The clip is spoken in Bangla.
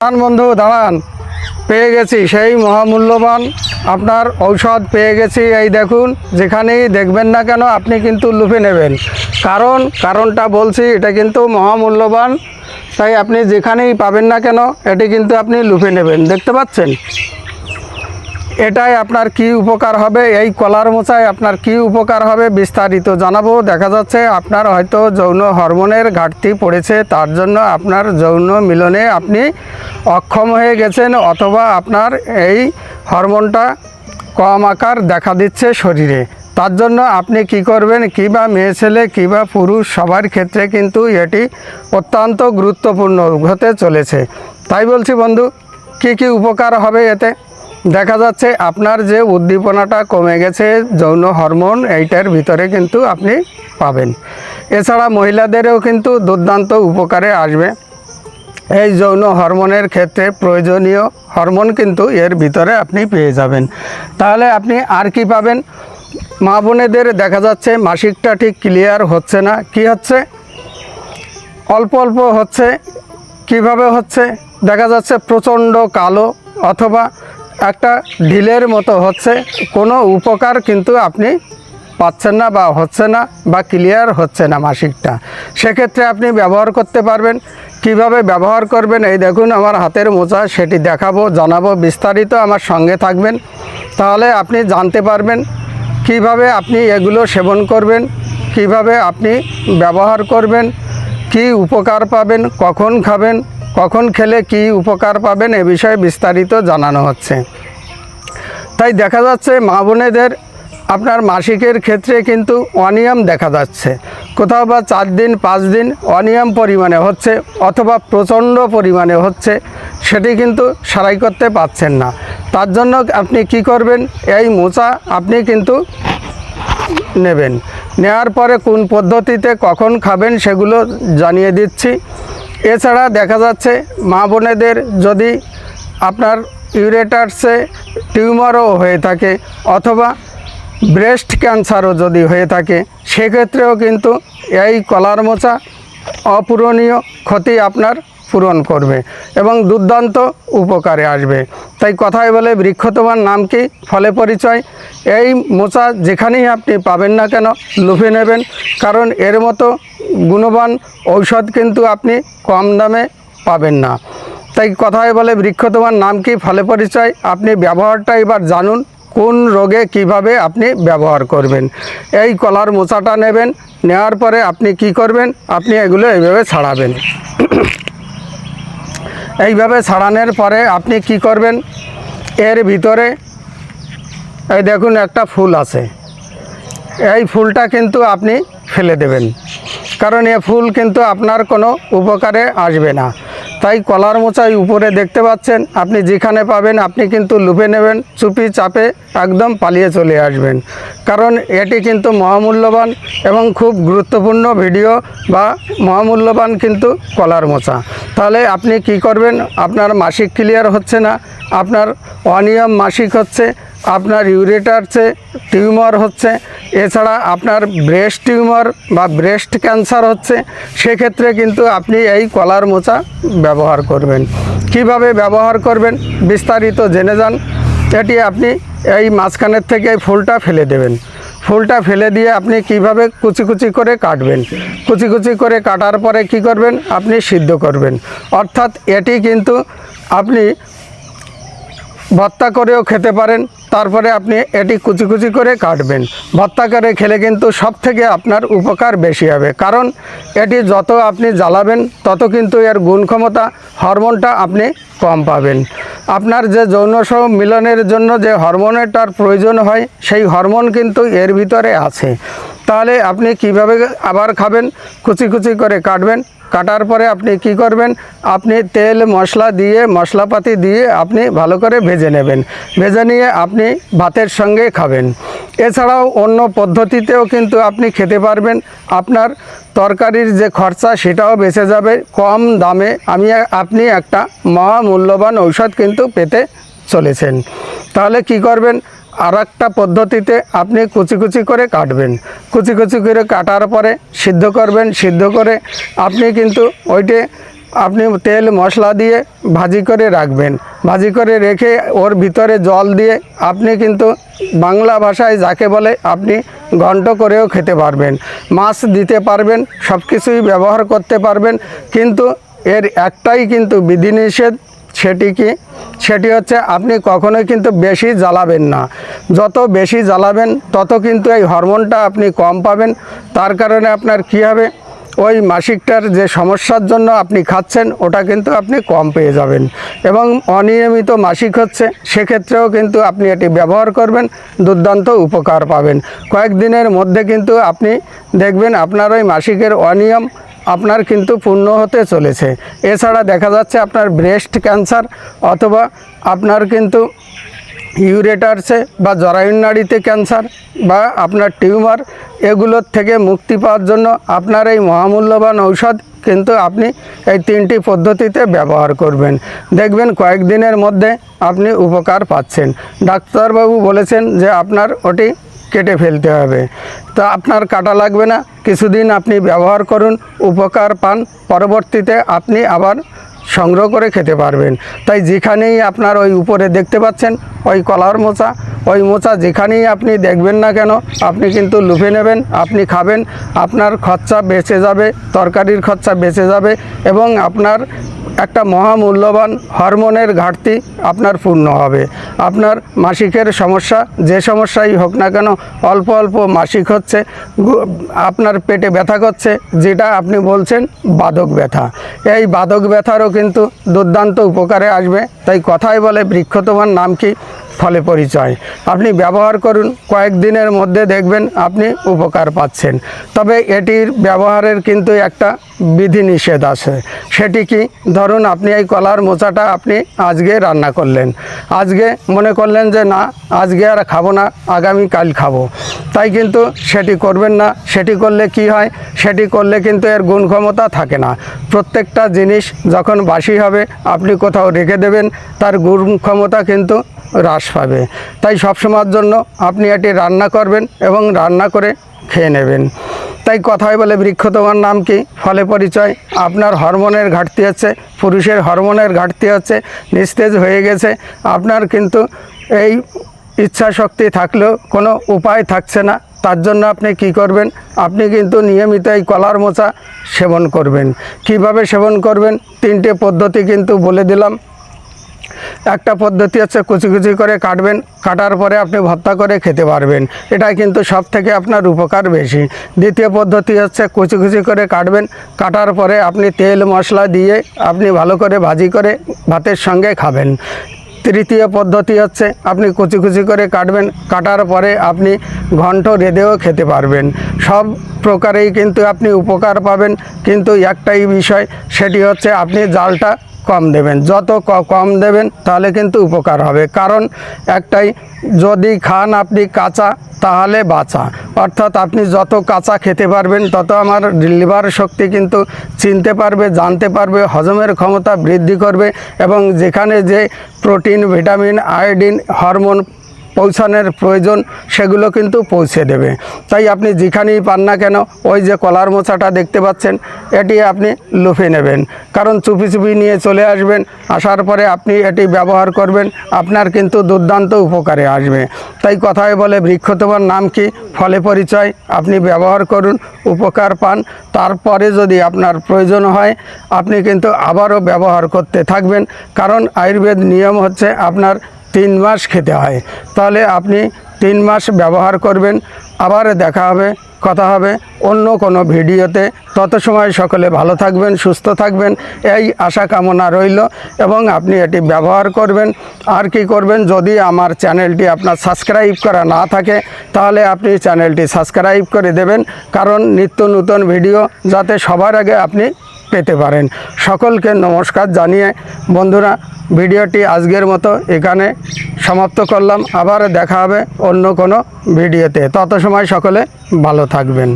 বন্ধু দাঁড়ান, পেয়ে গেছি সেই মহামূল্যবান আপনার ঔষধ পেয়ে গেছি। এই দেখুন, যেখানেই দেখবেন না কেন আপনি কিন্তু লুফে নেবেন, কারণটা বলছি, এটা কিন্তু মহামূল্যবান। তাই আপনি যেখানেই পাবেন না কেন এটি কিন্তু আপনি লুফে নেবেন। দেখতে পাচ্ছেন এটাই আপনার কি উপকার হবে, এই কলার মোচায় আপনার কি উপকার হবে বিস্তারিত জানাবো। দেখা যাচ্ছে আপনার হয়তো যৌন হরমোনের ঘাটতি পড়েছে, তার জন্য আপনার যৌন মিলনে আপনি অক্ষম হয়ে গেছেন, অথবা আপনার এই হরমোনটা কম আকার দেখা দিচ্ছে শরীরে। তার জন্য আপনি কি করবেন, কিবা মেয়ে ছেলে কিবা পুরুষ সবার ক্ষেত্রে কিন্তু এটি অত্যন্ত গুরুত্বপূর্ণ হতে চলেছে। তাই বলছি বন্ধু, কি উপকার হবে এতে। দেখা যাচ্ছে আপনার যে উদ্দীপনাটা কমে গেছে, যৌন হরমোন এইটার ভিতরে কিন্তু আপনি পাবেন। এছাড়া মহিলাদেরও কিন্তু দুর্দান্ত উপকারে আসবে। এই যৌন হরমোনের ক্ষেত্রে প্রয়োজনীয় হরমোন কিন্তু এর ভিতরে আপনি পেয়ে যাবেন। তাহলে আপনি আর কি পাবেন, মা বোনেদের দেখা যাচ্ছে মাসিকটা ঠিক ক্লিয়ার হচ্ছে না, কি হচ্ছে, অল্প অল্প হচ্ছে। কিভাবে হচ্ছে, দেখা যাচ্ছে প্রচণ্ড কালো অথবা একটা ঢিলের মতো হচ্ছে, কোনো উপকার কিন্তু আপনি পাচ্ছেন না বা হচ্ছে না বা ক্লিয়ার হচ্ছে না মাসিকটা। সেক্ষেত্রে আপনি ব্যবহার করতে পারবেন। কিভাবে ব্যবহার করবেন, এই দেখুন আমার হাতের মোচা, সেটি দেখাবো, জানাবো বিস্তারিত। আমার সঙ্গে থাকবেন, তাহলে আপনি জানতে পারবেন কিভাবে আপনি এগুলো সেবন করবেন, কিভাবে আপনি ব্যবহার করবেন, কি উপকার পাবেন, কখন খাবেন, কখন খেলে কি উপকার পাবেন, এ বিষয়ে বিস্তারিত জানানো হচ্ছে। তাই দেখা যাচ্ছে মা বোনেদের আপনার মাসিকের ক্ষেত্রে কিন্তু অনিয়ম দেখা যাচ্ছে, কোথাও বা 4 দিন 5 দিন অনিয়ম পরিমাণে হচ্ছে অথবা প্রচণ্ড পরিমাণে হচ্ছে, সেটি কিন্তু সারাই করতে পারছেন না। তার জন্য আপনি কি করবেন, এই মোচা আপনি কিন্তু নেবেন। নেওয়ার পরে কোন পদ্ধতিতে কখন খাবেন সেগুলো জানিয়ে দিচ্ছি। এছাড়া দেখা যাচ্ছে মা বোনেদের যদি আপনার ইউরেটার্সে টিউমারও হয়ে থাকে অথবা ব্রেস্ট ক্যান্সারও যদি হয়ে থাকে, সেক্ষেত্রেও কিন্তু এই কলার মোচা অপূরণীয় ক্ষতি আপনার পূরণ করবে এবং দুর্দান্ত উপকারে আসবে। তাই কথায় বলে বৃক্ষ তোমার নাম কি, ফলে পরিচয়। এই মোচা যেখানেই আপনি পাবেন না কেন লুফে নেবেন, কারণ এর মতো গুণবান ঔষধ কিন্তু আপনি কম দামে পাবেন না। তাই কথায় বলে বৃক্ষ তোমার নাম কি, ফলে পরিচয়। আপনি ব্যবহারটা এবার জানুন, কোন রোগে কিভাবে আপনি ব্যবহার করবেন। এই কলার মোচাটা নেবেন, নেওয়ার পরে আপনি কি করবেন, আপনি এগুলো এইভাবে ছাড়াবেন। এইভাবে ছাড়ানোর পরে আপনি কি করবেন, এর ভিতরে এই দেখুন একটা ফুল আছে, এই ফুলটা কিন্তু আপনি ফেলে দেবেন, কারণ এ ফুল কিন্তু আপনার কোনো উপকারে আসবে না। তাই কলার মোচায় উপরে দেখতে পাচ্ছেন, আপনি যেখানে পাবেন আপনি কিন্তু লুফে নেবেন, চুপি চাপে একদম পালিয়ে চলে আসবেন, কারণ এটি কিন্তু মহামূল্যবান এবং খুব গুরুত্বপূর্ণ ভিডিও বা মহামূল্যবান কিন্তু কলার মোচা। তাহলে আপনি কি করবেন, আপনার মাসিক ক্লিয়ার হচ্ছে না, আপনার অনিয়ম মাসিক হচ্ছে, আপনার ইউরেটার্সে টিউমার হচ্ছে, এছাড়া আপনার ব্রেস্ট টিউমার বা ব্রেস্ট ক্যান্সার হচ্ছে, সেক্ষেত্রে কিন্তু আপনি এই কলার মোচা ব্যবহার করবেন। কিভাবে ব্যবহার করবেন বিস্তারিত জেনে যান। এটি আপনি এই মাঝখানের থেকে এই ফুলটা ফেলে দেবেন, ফুলটা ফেলে দিয়ে আপনি কিভাবে কুচি কুচি করে কাটবেন, কুচি কুচি করে কাটার পরে কি করবেন, আপনি সিদ্ধ করবেন। অর্থাৎ এটি কিন্তু আপনি ভর্তা করেও খেতে পারেন, তারপরে আপনি এটি কুচি কুচি করে কাটবেন। ভর্তা করে খেলে কিন্তু সব থেকে আপনার উপকার বেশি হবে, কারণ এটি যত আপনি জ্বালাবেন তত কিন্তু এর গুণ ক্ষমতা হরমোনটা আপনি কম পাবেন। আপনার যে যৌন মিলনের জন্য যে হরমোনেরটার প্রয়োজন হয়, সেই হরমোন কিন্তু এর ভিতরে আছে। তাহলে আপনি কিভাবে আবার খাবেন, কুচি কুচি করে কাটবেন, কাটার পরে আপনি কি করবেন, আপনি তেল মশলা দিয়ে মশলাপাতি দিয়ে আপনি ভালো করে ভেজে নেবেন, ভেজে নিয়ে আপনি ভাতের সঙ্গে খাবেন। এছাড়াও অন্য পদ্ধতিতেও কিন্তু আপনি খেতে পারবেন, আপনার তরকারির যে খরচা সেটাও বেঁচে যাবে, কম দামে আপনি একটা মহামূল্যবান ঔষধ কিন্তু পেতে চলেছেন। তাহলে কি করবেন, আর একটা পদ্ধতিতে আপনি কুচি কুচি করে কাটবেন, কুচি কুচি করে কাটার পরে সিদ্ধ করবেন, সিদ্ধ করে আপনি কিন্তু ওইটে আপনি তেল মশলা দিয়ে ভাজি করে রাখবেন। ভাজি করে রেখে ওর ভিতরে জল দিয়ে আপনি কিন্তু বাংলা ভাষায় যাকে বলে আপনি ঘন্ট করেও খেতে পারবেন, মাছ দিতে পারবেন, সব কিছুই ব্যবহার করতে পারবেন। কিন্তু এর একটাই কিন্তু বিধিনিষেধ, সেটি হচ্ছে আপনি কখনোই কিন্তু বেশি জ্বালাবেন না। যত বেশি জ্বালাবেন তত কিন্তু এই হরমোনটা আপনি কম পাবেন। তার কারণে আপনার কী হবে, ওই মাসিকটার যে সমস্যার জন্য আপনি খাচ্ছেন ওটা কিন্তু আপনি কম পেয়ে যাবেন। এবং অনিয়মিত মাসিক হচ্ছে, সেক্ষেত্রেও কিন্তু আপনি এটি ব্যবহার করবেন, দুর্দান্ত উপকার পাবেন। কয়েকদিনের মধ্যে কিন্তু আপনি দেখবেন আপনার ওই মাসিকের অনিয়ম আপনার কিন্তু পূর্ণ হতে চলেছে। এছাড়া দেখা যাচ্ছে আপনার ব্রেস্ট ক্যান্সার অথবা আপনার কিন্তু ইউরেটার্সে বা জরায়ুর নাড়িতে ক্যান্সার বা আপনার টিউমার, এগুলোর থেকে মুক্তি পাওয়ার জন্য আপনার এই মহামূল্যবান ঔষধ কিন্তু আপনি এই 3টি পদ্ধতিতে ব্যবহার করবেন। দেখবেন কয়েকদিনের মধ্যে আপনি উপকার পাচ্ছেন। ডাক্তারবাবু বলেছেন যে আপনার ওটি কেটে ফেলতে হবে, তা আপনার কাটা লাগবে না। কিছুদিন আপনি ব্যবহার করুন, উপকার পান, পরবর্তীতে আপনি আবার সংগ্রহ করে খেতে পারবেন। তাই যেখানেই আপনার ওই উপরে দেখতে পাচ্ছেন ওই কলার মোচা, ওই মোচা যেখানেই আপনি দেখবেন না কেন আপনি কিন্তু লুফে নেবেন, আপনি খাবেন, আপনার খরচা বেঁচে যাবে, তরকারির খরচা বেঁচে যাবে এবং আপনার একটা মহামূল্যবান হরমোনের ঘাটতি আপনার পূর্ণ হবে। আপনার মাসিকের সমস্যা যে সমস্যাই হোক না কেন, অল্প অল্প মাসিক হচ্ছে, আপনার পেটে ব্যথা করছে, যেটা আপনি বলছেন বাদক ব্যথা, এই বাদক ব্যথারও কিন্তু দুর্দান্ত উপকারে আসবে। তাই কথায় বলে বৃক্ষ তোমার নাম কি, ফলে পরিচয়। আপনি ব্যবহার করুন, কয়েকদিনের মধ্যে দেখবেন আপনি উপকার পাচ্ছেন। তবে এটির ব্যবহারের কিন্তু একটা বিধিনিষেধ আছে। সেটি কি, ধরুন আপনি এই কলার মোচাটা আপনি আজকে রান্না করলেন, আজকে মনে করলেন যে না আজকে আর খাবো না, আগামীকাল খাবো, তাই কিন্তু সেটি করবেন না। সেটি করলে কি হয়, সেটি করলে কিন্তু এর গুণ ক্ষমতা থাকে না। প্রত্যেকটা জিনিস যখন বাসি হবে আপনি কোথাও রেখে দেবেন, তার গুণ ক্ষমতা কিন্তু হ্রাস পাবে। তাই সবসময়ের জন্য আপনি এটি রান্না করবেন এবং রান্না করে খেয়ে নেবেন। তাই কথায় বলে বৃক্ষ তোমার নাম কি, ফলে পরিচয়। আপনার হরমোনের ঘাটতি হচ্ছে, পুরুষের হরমোনের ঘাটতি হচ্ছে, নিস্তেজ হয়ে গেছে, আপনার কিন্তু এই ইচ্ছা শক্তি থাকলেও কোনো উপায় থাকছে না। তার জন্য আপনি কি করবেন, আপনি কিন্তু নিয়মিত এই কলার মোচা সেবন করবেন। কিভাবে সেবন করবেন, 3টে পদ্ধতি কিন্তু বলে দিলাম। একটা পদ্ধতি হচ্ছে কুচি কুচি করে কাটবেন, কাটার পরে আপনি ভর্তা করে খেতে পারবেন, এটাই কিন্তু সব থেকে আপনার উপকার বেশি। দ্বিতীয় পদ্ধতি হচ্ছে কুচি কুচি করে কাটবেন, কাটার পরে আপনি তেল মশলা দিয়ে আপনি ভালো করে ভাজি করে ভাতের সঙ্গে খাবেন। তৃতীয় পদ্ধতি হচ্ছে আপনি কুচি কুচি করে কাটবেন, কাটার পরে আপনি ঘন্ট রেঁধেও খেতে পারবেন। সব প্রকারেই কিন্তু আপনি উপকার পাবেন, কিন্তু একটাই বিষয়, সেটি হচ্ছে আপনি জালটা কম দেবেন। যত কম দেবেন তাহলে কিন্তু উপকার হবে। কারণ একটাই, যদি খান আপনি কাঁচা তাহলে বাঁচা, অর্থাৎ আপনি যত কাঁচা খেতে পারবেন তত আমার লিভার শক্তি কিন্তু চিনতে পারবে, জানতে পারবে, হজমের ক্ষমতা বৃদ্ধি করবে এবং যেখানে যে প্রোটিন, ভিটামিন, আয়োডিন, হরমোন পৌঁছানোর প্রয়োজন সেগুলো কিন্তু পৌঁছে দেবে। তাই আপনি যেখানেই পান না কেন ওই যে কলার মোচাটা দেখতে পাচ্ছেন এটি আপনি লুফে নেবেন, কারণ চুপি চুপি নিয়ে চলে আসবেন, আসার পরে আপনি এটি ব্যবহার করবেন, আপনার কিন্তু দুর্দান্ত উপকারে আসবে। তাই কথায় বলে বৃক্ষ তোমার নাম কি, ফলে পরিচয়। আপনি ব্যবহার করুন, উপকার পান, তারপরে যদি আপনার প্রয়োজন হয় আপনি কিন্তু আবারও ব্যবহার করতে থাকবেন। কারণ আয়ুর্বেদ নিয়ম হচ্ছে আপনার 3 মাস খেতে হয়, তাহলে আপনি 3 মাস ব্যবহার করবেন। আবার দেখা হবে, কথা হবে অন্য কোনো ভিডিওতে। তত সময় সকলে ভালো থাকবেন, সুস্থ থাকবেন, এই আশা কামনা রইল এবং আপনি এটি ব্যবহার করবেন। আর কি করবেন, যদি আমার চ্যানেলটি আপনার সাবস্ক্রাইব করা না থাকে তাহলে আপনি চ্যানেলটি সাবস্ক্রাইব করে দেবেন, কারণ নিত্য নতুন ভিডিও যাতে সবার আগে আপনি পেতে পারেন। সকলকে নমস্কার জানিয়ে বন্ধুরা ভিডিওটি আজকের মতো এখানে সমাপ্ত করলাম। আবার দেখা হবে অন্য কোনো ভিডিওতে। তত সময় সকলে ভালো থাকবেন।